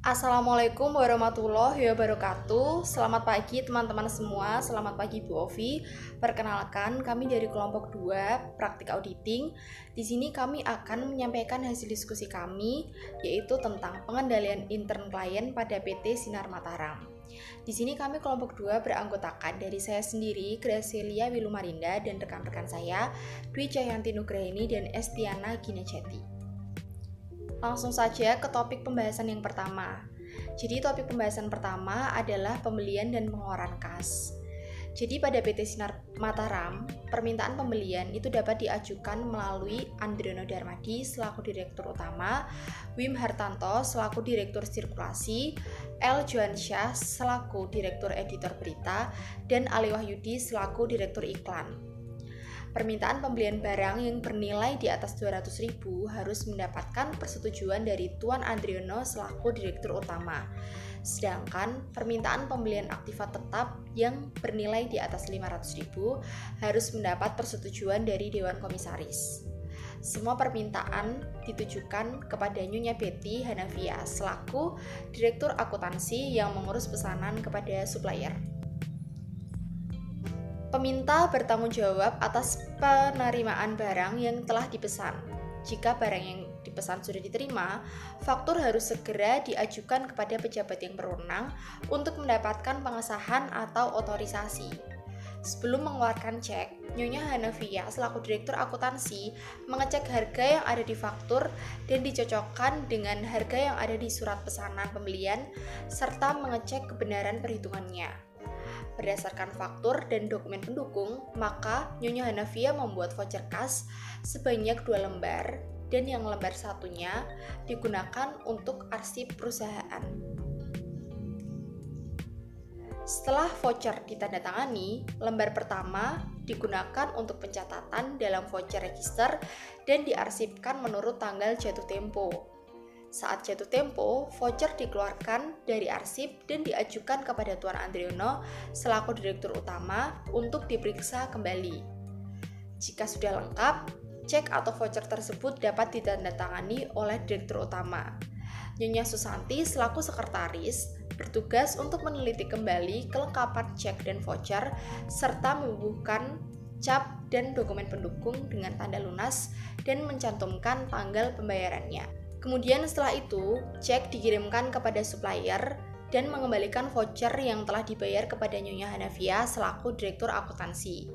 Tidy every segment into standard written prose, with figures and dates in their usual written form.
Assalamualaikum warahmatullahi wabarakatuh. Selamat pagi teman-teman semua. Selamat pagi Bu Ovi. Perkenalkan, kami dari kelompok 2 Praktik Auditing. Di sini kami akan menyampaikan hasil diskusi kami, yaitu tentang pengendalian intern klien pada PT Sinar Mataram. Di sini kami kelompok 2 beranggotakan dari saya sendiri, Gracelia Wilumarinda, dan rekan-rekan saya, Dwi Jayanti Nugrahini dan Estiana Gineceti. Langsung saja ke topik pembahasan yang pertama. Jadi topik pembahasan pertama adalah pembelian dan pengeluaran kas. Jadi pada PT Sinar Mataram, permintaan pembelian itu dapat diajukan melalui Andriono Darmadi selaku Direktur Utama, Wim Hartanto selaku Direktur Sirkulasi, L. Joansyah selaku Direktur Editor Berita, dan Ali Wahyudi selaku Direktur Iklan. Permintaan pembelian barang yang bernilai di atas 200.000 harus mendapatkan persetujuan dari Tuan Andriono selaku Direktur Utama. Sedangkan permintaan pembelian aktiva tetap yang bernilai di atas 500.000 harus mendapat persetujuan dari Dewan Komisaris. Semua permintaan ditujukan kepada Nyonya Betty Hanafia selaku Direktur Akuntansi yang mengurus pesanan kepada supplier. Peminta bertanggung jawab atas penerimaan barang yang telah dipesan. Jika barang yang dipesan sudah diterima, faktur harus segera diajukan kepada pejabat yang berwenang untuk mendapatkan pengesahan atau otorisasi. Sebelum mengeluarkan cek, Nyonya Hanafia selaku Direktur Akuntansi mengecek harga yang ada di faktur dan dicocokkan dengan harga yang ada di surat pesanan pembelian serta mengecek kebenaran perhitungannya. Berdasarkan faktur dan dokumen pendukung, maka Nyonya Hanafia membuat voucher kas sebanyak 2 lembar dan yang lembar satunya digunakan untuk arsip perusahaan. Setelah voucher ditandatangani, lembar pertama digunakan untuk pencatatan dalam voucher register dan diarsipkan menurut tanggal jatuh tempo. Saat jatuh tempo, voucher dikeluarkan dari arsip dan diajukan kepada Tuan Andriono selaku Direktur Utama untuk diperiksa kembali. Jika sudah lengkap, cek atau voucher tersebut dapat ditandatangani oleh Direktur Utama. Nyonya Susanti selaku Sekretaris bertugas untuk meneliti kembali kelengkapan cek dan voucher serta membubuhkan cap dan dokumen pendukung dengan tanda lunas dan mencantumkan tanggal pembayarannya. Kemudian setelah itu, cek dikirimkan kepada supplier dan mengembalikan voucher yang telah dibayar kepada Nyonya Hanafia selaku Direktur Akuntansi.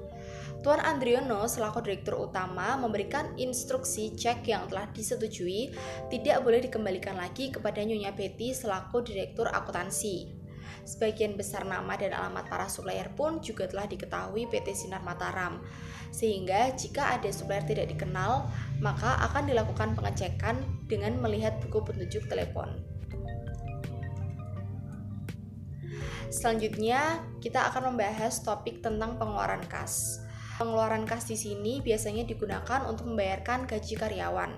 Tuan Andriono selaku Direktur Utama memberikan instruksi cek yang telah disetujui tidak boleh dikembalikan lagi kepada Nyonya Betty selaku Direktur Akuntansi. Sebagian besar nama dan alamat para supplier pun juga telah diketahui PT Sinar Mataram, sehingga jika ada supplier tidak dikenal, maka akan dilakukan pengecekan dengan melihat buku petunjuk telepon. Selanjutnya, kita akan membahas topik tentang pengeluaran kas. Pengeluaran kas di sini biasanya digunakan untuk membayarkan gaji karyawan.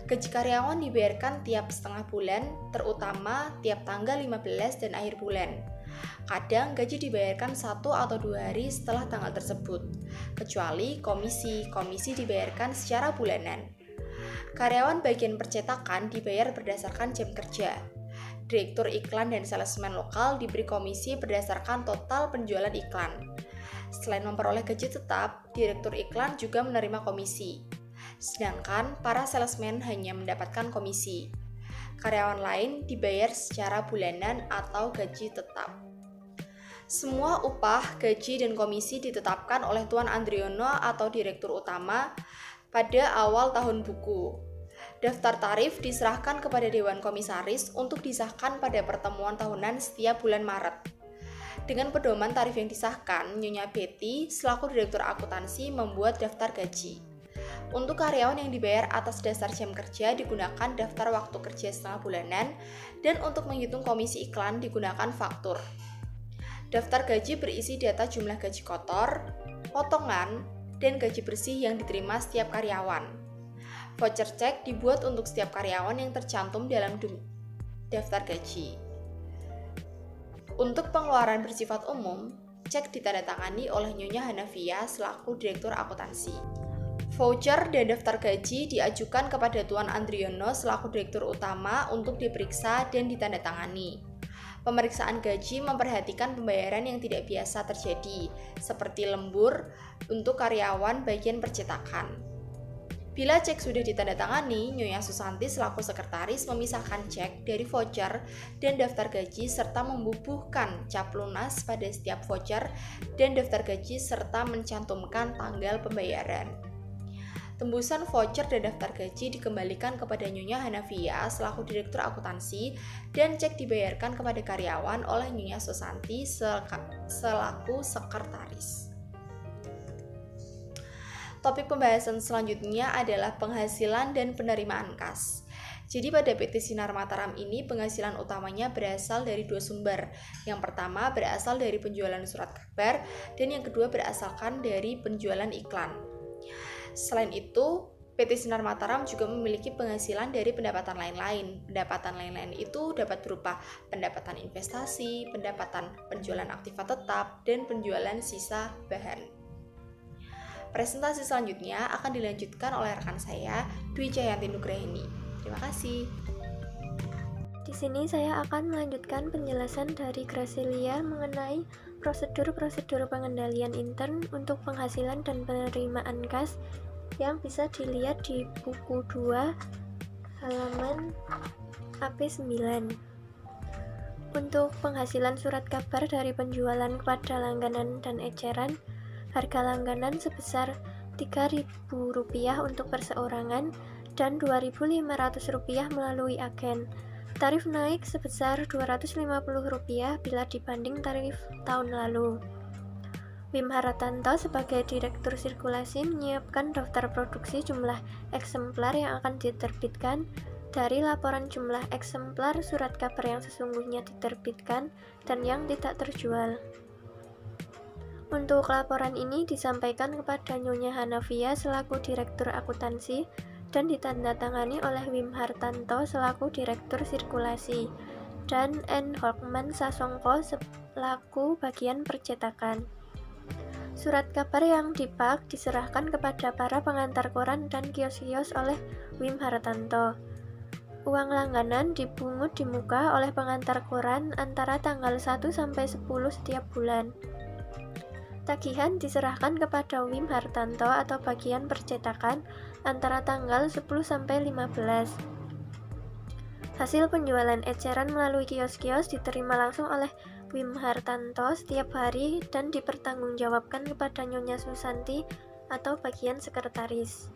Gaji karyawan dibayarkan tiap setengah bulan, terutama tiap tanggal 15 dan akhir bulan. Kadang gaji dibayarkan 1 atau 2 hari setelah tanggal tersebut, kecuali komisi dibayarkan secara bulanan. Karyawan bagian percetakan dibayar berdasarkan jam kerja. Direktur iklan dan salesman lokal diberi komisi berdasarkan total penjualan iklan. Selain memperoleh gaji tetap, direktur iklan juga menerima komisi. Sedangkan para salesman hanya mendapatkan komisi. Karyawan lain dibayar secara bulanan atau gaji tetap. Semua upah, gaji, dan komisi ditetapkan oleh Tuan Andriono atau Direktur Utama pada awal tahun buku. Daftar tarif diserahkan kepada Dewan Komisaris untuk disahkan pada pertemuan tahunan setiap bulan Maret. Dengan pedoman tarif yang disahkan, Nyonya Betty selaku Direktur Akuntansi membuat daftar gaji. Untuk karyawan yang dibayar atas dasar jam kerja digunakan daftar waktu kerja setengah bulanan, dan untuk menghitung komisi iklan digunakan faktur. Daftar gaji berisi data jumlah gaji kotor, potongan, dan gaji bersih yang diterima setiap karyawan. Voucher cek dibuat untuk setiap karyawan yang tercantum dalam daftar gaji. Untuk pengeluaran bersifat umum, cek ditandatangani oleh Nyonya Hanafia selaku Direktur Akuntansi. Voucher dan daftar gaji diajukan kepada Tuan Andriono selaku Direktur Utama untuk diperiksa dan ditandatangani. Pemeriksaan gaji memperhatikan pembayaran yang tidak biasa terjadi, seperti lembur untuk karyawan bagian percetakan. Bila cek sudah ditandatangani, Nyonya Susanti selaku sekretaris memisahkan cek dari voucher dan daftar gaji serta membubuhkan cap lunas pada setiap voucher dan daftar gaji serta mencantumkan tanggal pembayaran. Tembusan voucher dan daftar gaji dikembalikan kepada Nyonya Hanafia selaku Direktur Akuntansi dan cek dibayarkan kepada karyawan oleh Nyonya Susanti selaku sekretaris. Topik pembahasan selanjutnya adalah penghasilan dan penerimaan kas. Jadi pada PT Sinar Mataram ini penghasilan utamanya berasal dari dua sumber. Yang pertama berasal dari penjualan surat kabar dan yang kedua berasalkan dari penjualan iklan. Selain itu, PT Sinar Mataram juga memiliki penghasilan dari pendapatan lain-lain. Pendapatan lain-lain itu dapat berupa pendapatan investasi, pendapatan penjualan aktiva tetap, dan penjualan sisa bahan. Presentasi selanjutnya akan dilanjutkan oleh rekan saya, Dwi Cayanti Nugraheni. Terima kasih. Di sini saya akan melanjutkan penjelasan dari Gracilia mengenai prosedur-prosedur pengendalian intern untuk penghasilan dan penerimaan kas yang bisa dilihat di buku 2 halaman AP9. Untuk penghasilan surat kabar dari penjualan kepada langganan dan eceran, harga langganan sebesar Rp3.000 untuk perseorangan dan Rp2.500 melalui agen. Tarif naik sebesar Rp250 bila dibanding tarif tahun lalu. Wim Haratanto sebagai Direktur Sirkulasi menyiapkan daftar produksi jumlah eksemplar yang akan diterbitkan dari laporan jumlah eksemplar surat kabar yang sesungguhnya diterbitkan dan yang tidak terjual. Untuk laporan ini disampaikan kepada Nyonya Hanafia selaku Direktur Akuntansi dan ditandatangani oleh Wim Hartanto selaku Direktur Sirkulasi dan N. Holkman Sasongko selaku bagian percetakan. Surat kabar yang dipak diserahkan kepada para pengantar koran dan kios-kios oleh Wim Hartanto. Uang langganan dipungut di muka oleh pengantar koran antara tanggal 1 sampai 10 setiap bulan. Tagihan diserahkan kepada Wim Hartanto atau bagian percetakan antara tanggal 10 sampai 15. Hasil penjualan eceran melalui kios-kios diterima langsung oleh Wim Hartanto setiap hari dan dipertanggungjawabkan kepada Nyonya Susanti atau bagian sekretaris.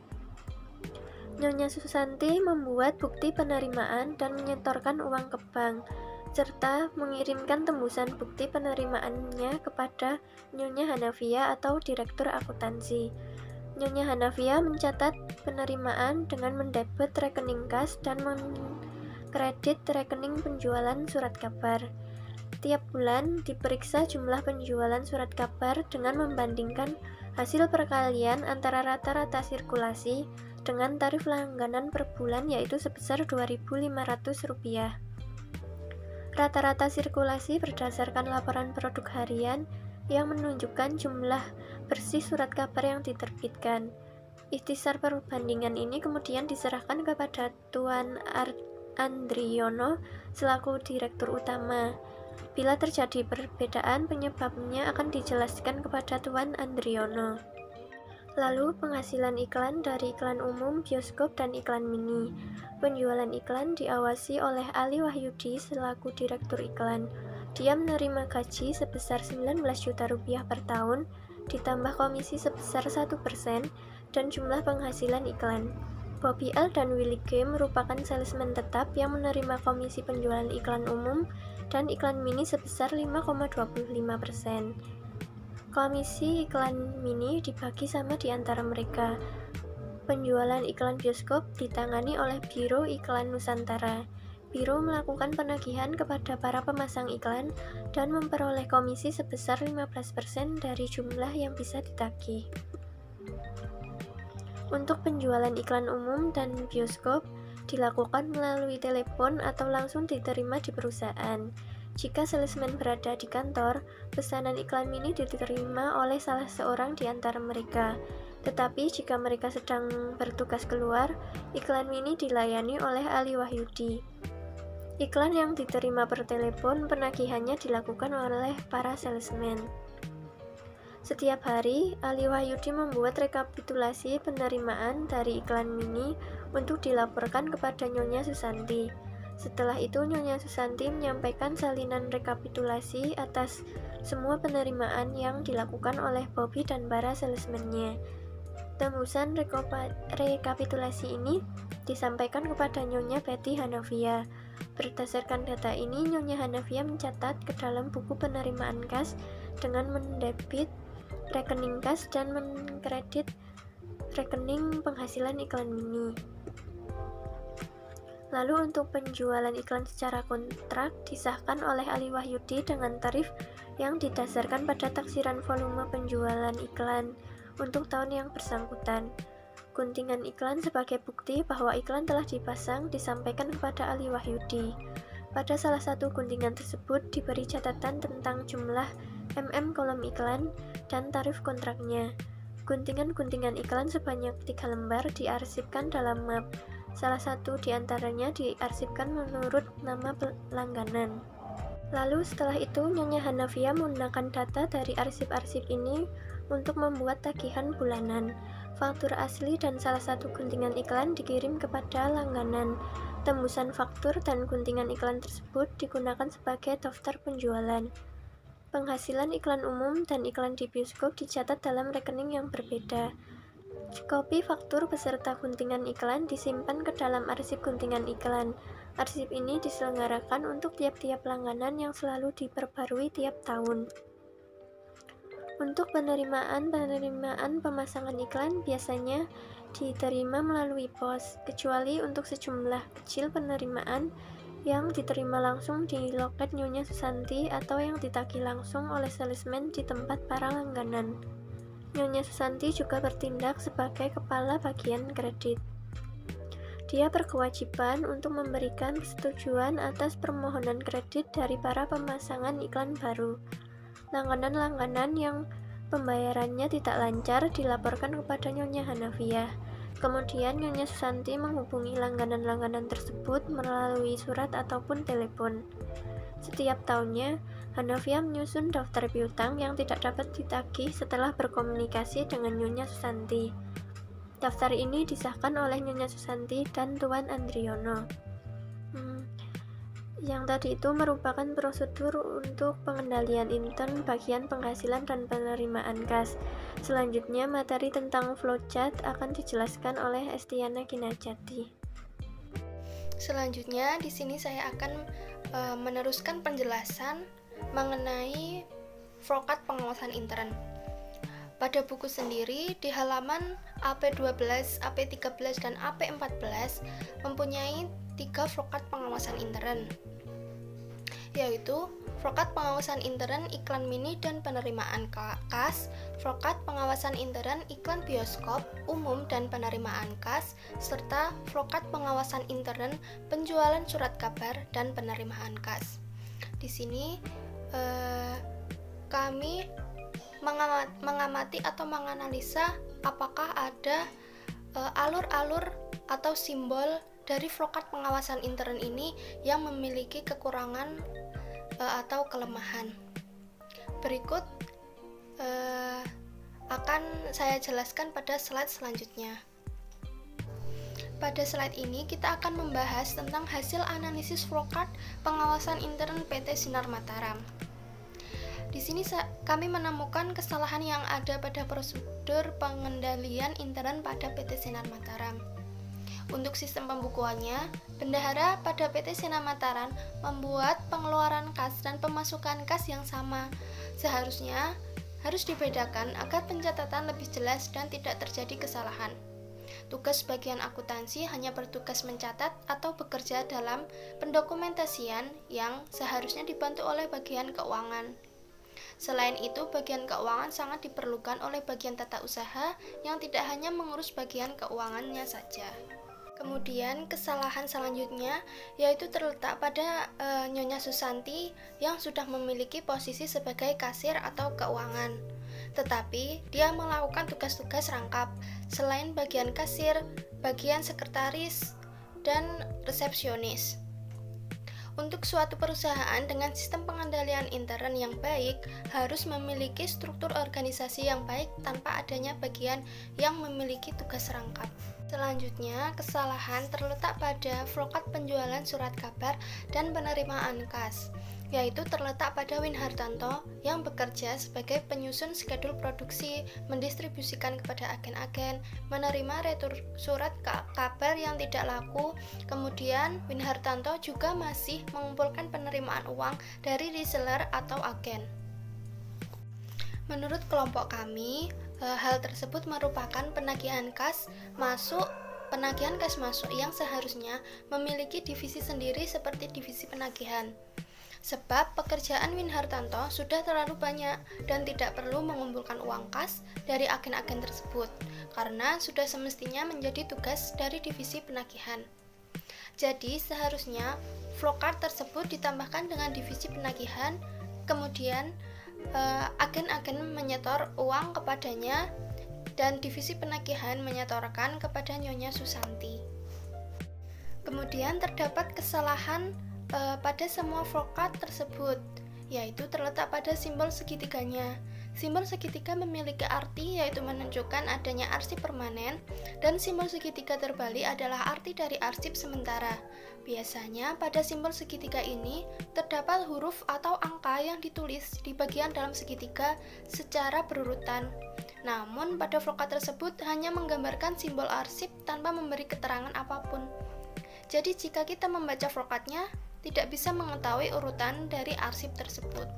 Nyonya Susanti membuat bukti penerimaan dan menyetorkan uang ke bank, serta mengirimkan tembusan bukti penerimaannya kepada Nyonya Hanafia atau Direktur Akuntansi. Nyonya Hanafia mencatat penerimaan dengan mendebet rekening kas dan mengkredit rekening penjualan surat kabar. Tiap bulan diperiksa jumlah penjualan surat kabar dengan membandingkan hasil perkalian antara rata-rata sirkulasi dengan tarif langganan per bulan yaitu sebesar Rp2.500. Rata-rata sirkulasi berdasarkan laporan produk harian yang menunjukkan jumlah bersih surat kabar yang diterbitkan. Ikhtisar perbandingan ini kemudian diserahkan kepada Tuan Andriono selaku Direktur Utama. Bila terjadi perbedaan, penyebabnya akan dijelaskan kepada Tuan Andriono. Lalu, penghasilan iklan dari iklan umum, bioskop, dan iklan mini. Penjualan iklan diawasi oleh Ali Wahyudi selaku Direktur Iklan. Dia menerima gaji sebesar Rp19 juta per tahun, ditambah komisi sebesar 1% dan jumlah penghasilan iklan. Bobby L dan Willy G merupakan salesman tetap yang menerima komisi penjualan iklan umum dan iklan mini sebesar 5,25%. Komisi iklan mini dibagi sama di antara mereka. Penjualan iklan bioskop ditangani oleh Biro Iklan Nusantara. Biro melakukan penagihan kepada para pemasang iklan dan memperoleh komisi sebesar 15% dari jumlah yang bisa ditagih. Untuk penjualan iklan umum dan bioskop dilakukan melalui telepon atau langsung diterima di perusahaan. Jika salesman berada di kantor, pesanan iklan mini diterima oleh salah seorang di antara mereka. Tetapi jika mereka sedang bertugas keluar, iklan mini dilayani oleh Ali Wahyudi. Iklan yang diterima per telepon, penagihannya dilakukan oleh para salesman. Setiap hari, Ali Wahyudi membuat rekapitulasi penerimaan dari iklan mini untuk dilaporkan kepada Nyonya Susanti. Setelah itu, Nyonya Susanti menyampaikan salinan rekapitulasi atas semua penerimaan yang dilakukan oleh Bobby dan para salesman-nya. Tembusan rekapitulasi ini disampaikan kepada Nyonya Betty Hanafia. Berdasarkan data ini, Nyonya Hanafia mencatat ke dalam buku penerimaan kas dengan mendebit rekening kas dan mengkredit rekening penghasilan iklan mini. Lalu untuk penjualan iklan secara kontrak disahkan oleh Ali Wahyudi dengan tarif yang didasarkan pada taksiran volume penjualan iklan untuk tahun yang bersangkutan. Guntingan iklan sebagai bukti bahwa iklan telah dipasang disampaikan kepada Ali Wahyudi. Pada salah satu guntingan tersebut diberi catatan tentang jumlah kolom iklan dan tarif kontraknya. Guntingan-guntingan iklan sebanyak 3 lembar diarsipkan dalam map. Salah satu di antaranya diarsipkan menurut nama pelangganan. Lalu setelah itu Nyonya Hanafia menggunakan data dari arsip-arsip ini untuk membuat tagihan bulanan. Faktur asli dan salah satu guntingan iklan dikirim kepada langganan. Tembusan faktur dan guntingan iklan tersebut digunakan sebagai daftar penjualan. Penghasilan iklan umum dan iklan di bioskop dicatat dalam rekening yang berbeda. Kopi faktur beserta guntingan iklan disimpan ke dalam arsip guntingan iklan. Arsip ini diselenggarakan untuk tiap-tiap langganan yang selalu diperbarui tiap tahun. Untuk penerimaan pemasangan iklan biasanya diterima melalui pos, kecuali untuk sejumlah kecil penerimaan yang diterima langsung di loket Nyonya Susanti atau yang ditagih langsung oleh salesman di tempat para langganan. Nyonya Susanti juga bertindak sebagai kepala bagian kredit. Dia berkewajiban untuk memberikan persetujuan atas permohonan kredit dari para pemasangan iklan baru. Langganan-langganan yang pembayarannya tidak lancar dilaporkan kepada Nyonya Hanafia. Kemudian Nyonya Susanti menghubungi langganan-langganan tersebut melalui surat ataupun telepon. Setiap tahunnya, Hanafia menyusun daftar piutang yang tidak dapat ditagih setelah berkomunikasi dengan Nyonya Susanti. Daftar ini disahkan oleh Nyonya Susanti dan Tuan Andriono. Yang tadi itu merupakan prosedur untuk pengendalian intern bagian penghasilan dan penerimaan kas. Selanjutnya, materi tentang flowchart akan dijelaskan oleh Estiana Kinajati. Selanjutnya, di sini saya akan meneruskan penjelasan mengenai flowchart pengawasan intern. Pada buku sendiri, di halaman AP12, AP13, dan AP14 mempunyai 3 flowchart pengawasan intern, yaitu flowchart pengawasan intern iklan mini dan penerimaan kas, flowchart pengawasan intern iklan bioskop, umum dan penerimaan kas, serta flowchart pengawasan intern penjualan surat kabar dan penerimaan kas. Di sini kami mengamati atau menganalisa apakah ada alur-alur atau simbol dari flowchart pengawasan intern ini yang memiliki kekurangan atau kelemahan. Berikut akan saya jelaskan pada slide selanjutnya. Pada slide ini kita akan membahas tentang hasil analisis flowchart pengawasan intern PT Sinar Mataram. Di sini kami menemukan kesalahan yang ada pada prosedur pengendalian intern pada PT Sinar Mataram. Untuk sistem pembukuannya, bendahara pada PT Sinar Mataram membuat pengeluaran kas dan pemasukan kas yang sama. Seharusnya harus dibedakan agar pencatatan lebih jelas dan tidak terjadi kesalahan. Tugas bagian akuntansi hanya bertugas mencatat atau bekerja dalam pendokumentasian yang seharusnya dibantu oleh bagian keuangan. Selain itu, bagian keuangan sangat diperlukan oleh bagian tata usaha yang tidak hanya mengurus bagian keuangannya saja. Kemudian kesalahan selanjutnya yaitu terletak pada Nyonya Susanti yang sudah memiliki posisi sebagai kasir atau keuangan. tetapi dia melakukan tugas-tugas rangkap selain bagian kasir, bagian sekretaris, dan resepsionis. Untuk suatu perusahaan dengan sistem pengendalian intern yang baik harus memiliki struktur organisasi yang baik tanpa adanya bagian yang memiliki tugas rangkap. Selanjutnya, kesalahan terletak pada flokat penjualan surat kabar dan penerimaan kas, yaitu terletak pada Win Hartanto yang bekerja sebagai penyusun skedul produksi, mendistribusikan kepada agen-agen, menerima retur surat kabar yang tidak laku. Kemudian Win Hartanto juga masih mengumpulkan penerimaan uang dari reseller atau agen. Menurut kelompok kami, hal tersebut merupakan penagihan kas masuk yang seharusnya memiliki divisi sendiri seperti divisi penagihan. Sebab pekerjaan Win Hartanto sudah terlalu banyak dan tidak perlu mengumpulkan uang kas dari agen-agen tersebut, karena sudah semestinya menjadi tugas dari divisi penagihan. Jadi seharusnya flowcard tersebut ditambahkan dengan divisi penagihan, kemudian agen-agen menyetor uang kepadanya dan divisi penagihan menyetorkan kepada Nyonya Susanti. Kemudian terdapat kesalahan pada semua flowcard tersebut, yaitu terletak pada simbol segitiganya. Simbol segitiga memiliki arti yaitu menunjukkan adanya arsip permanen, dan simbol segitiga terbalik adalah arti dari arsip sementara. Biasanya pada simbol segitiga ini terdapat huruf atau angka yang ditulis di bagian dalam segitiga secara berurutan. Namun pada flowcard tersebut hanya menggambarkan simbol arsip tanpa memberi keterangan apapun. Jadi jika kita membaca flowcardnya, tidak bisa mengetahui urutan dari arsip tersebut.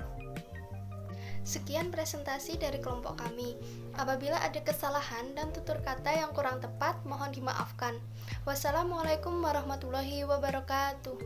Sekian presentasi dari kelompok kami. Apabila ada kesalahan dan tutur kata yang kurang tepat, mohon dimaafkan. Wassalamualaikum warahmatullahi wabarakatuh.